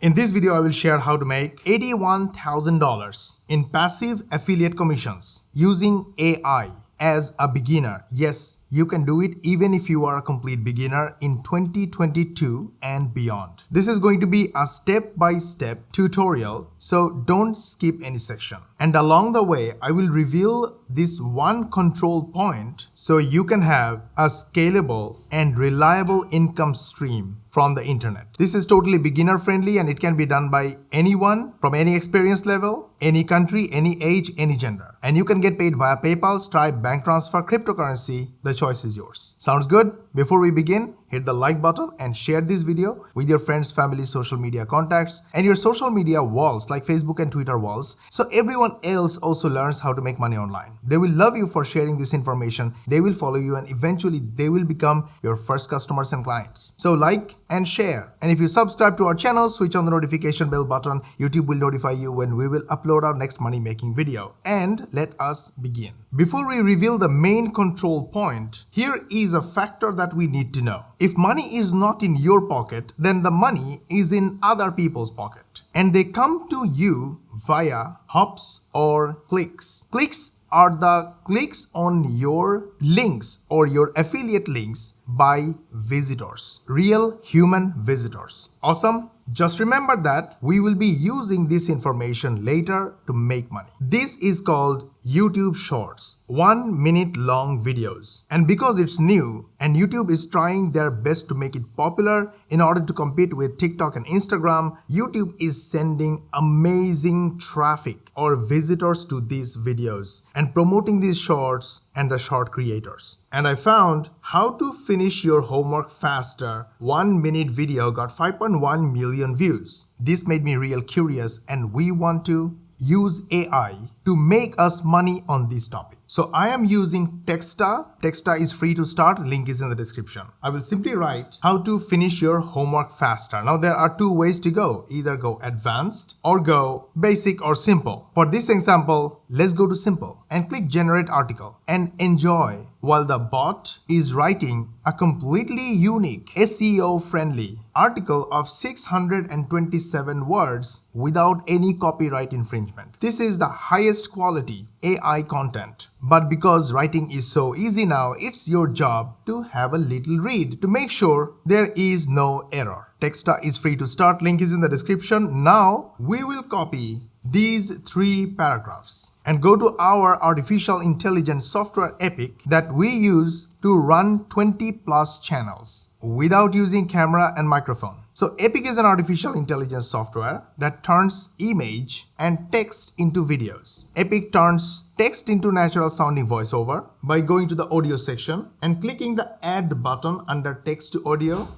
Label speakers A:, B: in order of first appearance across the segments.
A: In this video, I will share how to make $81,000 in passive affiliate commissions using AI as a beginner. Yes, you can do it even if you are a complete beginner in 2022 and beyond. This is going to be a step-by-step tutorial, so don't skip any section. And along the way, I will reveal this one control point so you can have a scalable and reliable income stream from the internet. This is totally beginner friendly and it can be done by anyone from any experience level, any country, any age, any gender. And you can get paid via PayPal, Stripe, bank transfer, cryptocurrency. The choice is yours. Sounds good? Before we begin, hit the like button and share this video with your friends, family, social media contacts, and your social media walls like Facebook and Twitter walls, so everyone else also learns how to make money online. They will love you for sharing this information. They will follow you and eventually they will become your first customers and clients. So like and share. And if you subscribe to our channel, switch on the notification bell button. YouTube will notify you when we will upload our next money making video. And let us begin. Before we reveal the main control point, here is a factor that we need to know. If money is not in your pocket, then the money is in other people's pocket. And they come to you via hops or clicks. Clicks are the clicks on your links or your affiliate links by visitors, real human visitors. Awesome. Just remember that we will be using this information later to make money. This is called YouTube Shorts, 1 minute long videos. And because it's new and YouTube is trying their best to make it popular in order to compete with TikTok and Instagram, YouTube is sending amazing traffic or visitors to these videos and promoting these shorts and the short creators. And I found how to finish your homework faster. 1 minute video got 5.1 million views. This made me real curious and we want to use AI to make us money on this topic. So I am using Texta. Texta is free to start. Link is in the description. I will simply write how to finish your homework faster. Now there are two ways to go. Either go advanced or go basic or simple. For this example, let's go to simple and click generate article and enjoy while the bot is writing a completely unique SEO friendly article of 627 words without any copyright infringement. This is the highest quality AI content. But because writing is so easy now, it's your job to have a little read to make sure there is no error. Texta is free to start. Link is in the description. Now we will copy these 3 paragraphs and go to our artificial intelligence software Epic that we use to run 20 plus channels without using camera and microphone. So Epic is an artificial intelligence software that turns image and text into videos. Epic turns text into natural sounding voiceover by going to the audio section and clicking the add button under text to audio.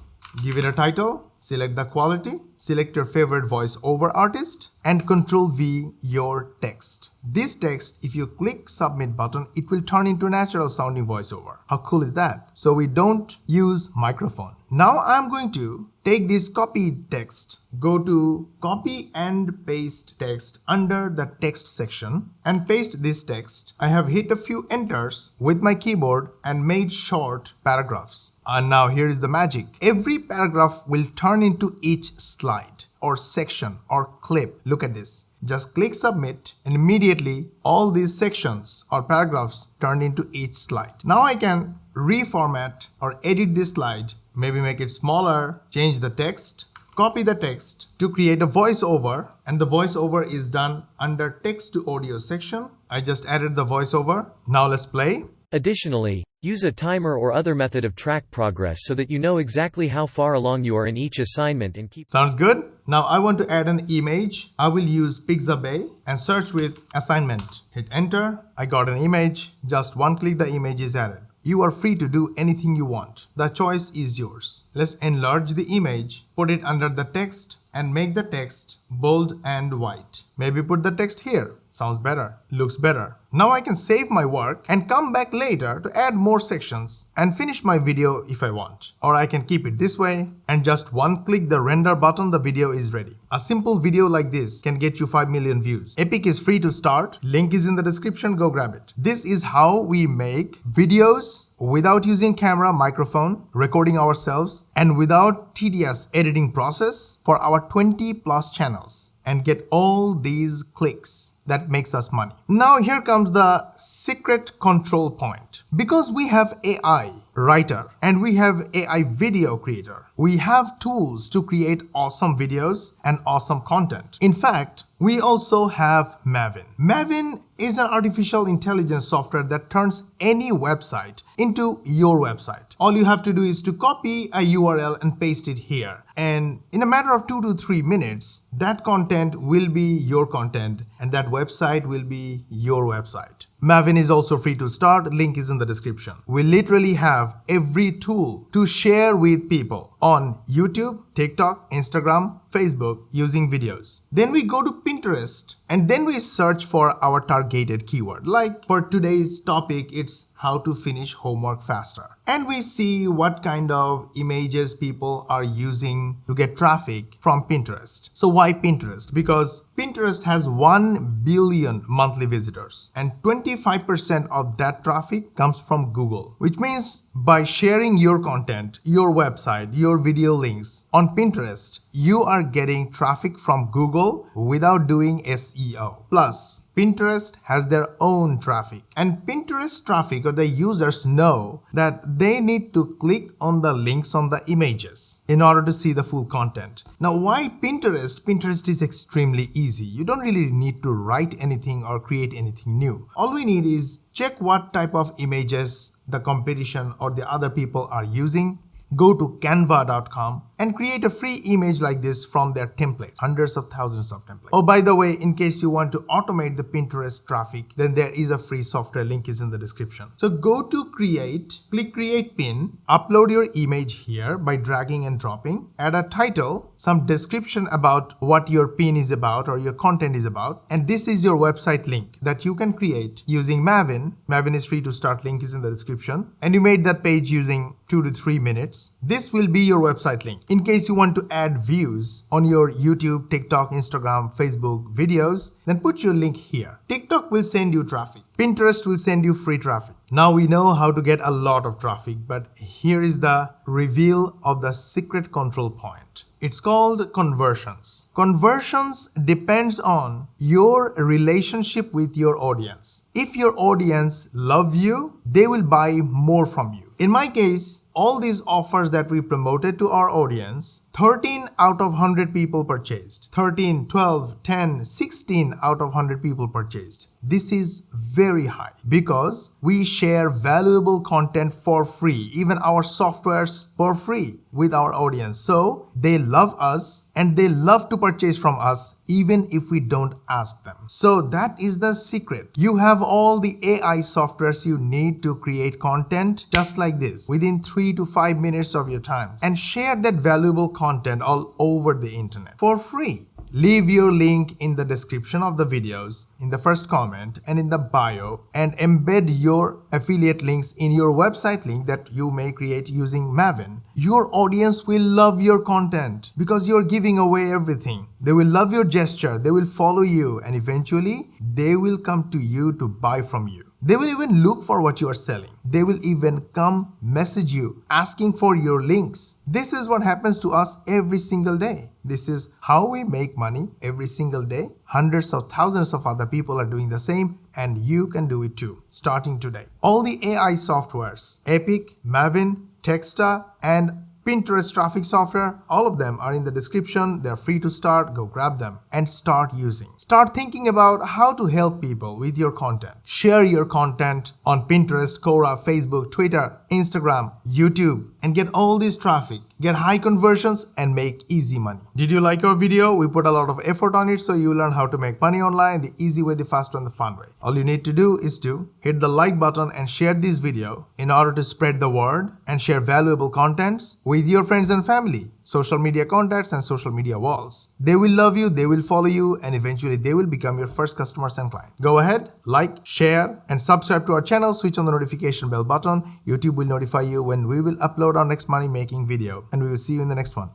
A: Give it a title, select the quality, select your favorite voiceover artist, and Control V your text. This text, if you click submit button, it will turn into natural sounding voiceover. How cool is that? So we don't use microphone. Now I'm going to take this copied text, go to copy and paste text under the text section and paste this text. I have hit a few enters with my keyboard and made short paragraphs. And now here is the magic. Every paragraph will turn into each slide or section or clip. Look at this. Just click submit and immediately all these sections or paragraphs turned into each slide. Now I can reformat or edit this slide, maybe make it smaller, change the text, copy the text to create a voiceover, and the voiceover is done under text to audio section. I just added the voiceover. Now let's play.
B: Additionally, use a timer or other method of track progress so that you know exactly how far along you are in each assignment and keep.
A: Sounds good? Now I want to add an image. I will use Pixabay and search with assignment. Hit enter. I got an image. Just one click, the image is added. You are free to do anything you want. The choice is yours. Let's enlarge the image, put it under the text and make the text bold and white. Maybe put the text here. Sounds better. looks better. Now I can save my work and come back later to add more sections and finish my video if I want. Or I can keep it this way and just one click the render button, the video is ready. A simple video like this can get you 5 million views. Epic is free to start. Link is in the description, go grab it. This is how we make videos without using camera, microphone, recording ourselves, and without tedious editing process for our 20 plus channels, and get all these clicks that makes us money. Now here comes the secret control point. Because we have AI writer and we have AI video creator, we have tools to create awesome videos and awesome content. In fact, we also have Maven. Maven is an artificial intelligence software that turns any website into your website. All you have to do is to copy a URL and paste it here. And in a matter of 2 to 3 minutes, that content will be your content and that website will be your website. Maven is also free to start. Link is in the description. We literally have every tool to share with people on YouTube, TikTok, Instagram, Facebook using videos. Then we go to Pinterest and then we search for our targeted keyword. Like for today's topic, it's how to finish homework faster. And we see what kind of images people are using to get traffic from Pinterest. So why Pinterest? Because Pinterest has 1 billion monthly visitors and 25% of that traffic comes from Google, which means by sharing your content, your website, your video links on Pinterest, you are getting traffic from Google without doing SEO. Plus, Pinterest has their own traffic, and Pinterest traffic or the users know that they need to click on the links on the images in order to see the full content. Now, why Pinterest? Pinterest is extremely easy. You don't really need to write anything or create anything new. All we need is check what type of images the competition or the other people are using. Go to canva.com and create a free image like this from their templates, hundreds of thousands of templates. Oh, by the way, in case you want to automate the Pinterest traffic, then there is a free software, link is in the description. So go to create, click create pin, upload your image here by dragging and dropping, add a title, some description about what your pin is about or your content is about, and this is your website link that you can create using Maven. Maven is free to start, link is in the description, and you made that page using 2 to 3 minutes. This will be your website link. In case you want to add views on your YouTube, TikTok, Instagram, Facebook videos, then put your link here. TikTok will send you traffic. Pinterest will send you free traffic. Now we know how to get a lot of traffic, but here is the reveal of the secret control point. It's called conversions. Conversions depends on your relationship with your audience. If your audience love you, they will buy more from you. In my case, all these offers that we promoted to our audience, 13 out of 100 people purchased. 13, 12, 10, 16 out of 100 people purchased. This is very high because we share valuable content for free, even our softwares for free with our audience. So they love us and they love to purchase from us even if we don't ask them. So that is the secret. You have all the AI softwares you need to create content just like this within 3 to 5 minutes of your time and share that valuable content all over the internet for free. Leave your link in the description of the videos, in the first comment and in the bio, and embed your affiliate links in your website link that you may create using Maven. Your audience will love your content because you're giving away everything. They will love your gesture, they will follow you, and eventually they will come to you to buy from you. They will even look for what you are selling. They will even come message you asking for your links. This is what happens to us every single day. This is how we make money every single day. Hundreds of thousands of other people are doing the same, and you can do it too, starting today. All the AI softwares, Epic, Maven, Texta, and Pinterest traffic software, all of them are in the description. They're free to start. Go grab them and start using. Start thinking about how to help people with your content. Share your content on Pinterest, Quora, Facebook, Twitter, Instagram, YouTube, and get all this traffic. Get high conversions and make easy money. Did you like our video? We put a lot of effort on it, so you learn how to make money online the easy way, the fast and the fun way. All you need to do is to hit the like button and share this video in order to spread the word and share valuable contents with your friends and family. social media contacts, and social media walls. They will love you, they will follow you, and eventually they will become your first customers and client. Go ahead, like, share, and subscribe to our channel. Switch on the notification bell button. YouTube will notify you when we will upload our next money making video, and we will see you in the next one.